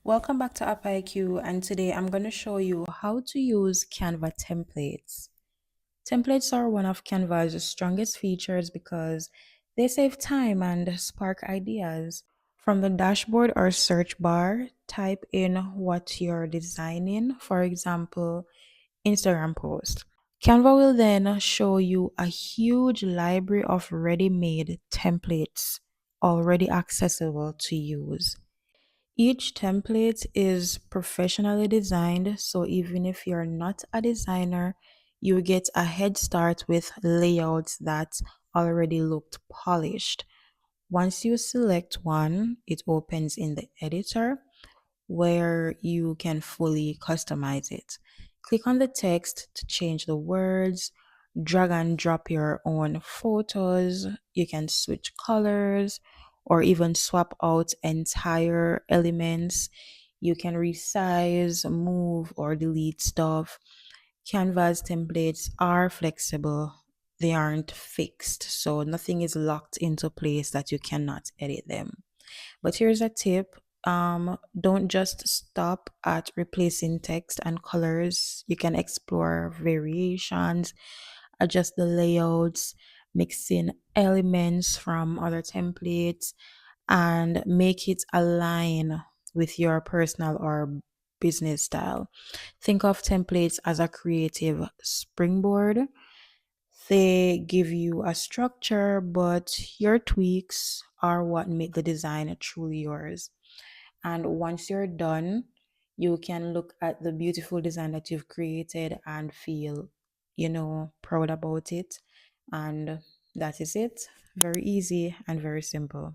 Welcome back to App IQ, and today I'm going to show you how to use Canva templates. Templates are one of Canva's strongest features because they save time and spark ideas. From the dashboard or search bar, type in what you're designing, for example, Instagram post. Canva will then show you a huge library of ready-made templates already accessible to use. Each template is professionally designed, so even if you're not a designer, you get a head start with layouts that already looked polished. Once you select one, it opens in the editor where you can fully customize it. Click on the text to change the words, drag and drop your own photos. You can switch colors or even swap out entire elements. You can resize, move, or delete stuff. Canva's templates are flexible. They aren't fixed, so nothing is locked into place that you cannot edit them. But here's a tip. Don't just stop at replacing text and colors. You can explore variations, adjust the layouts, mix in elements from other templates, and make it align with your personal or business style. Think of templates as a creative springboard. They give you a structure, but your tweaks are what make the design truly yours. And once you're done, you can look at the beautiful design that you've created and feel, proud about it. And that is it. Very easy and very simple.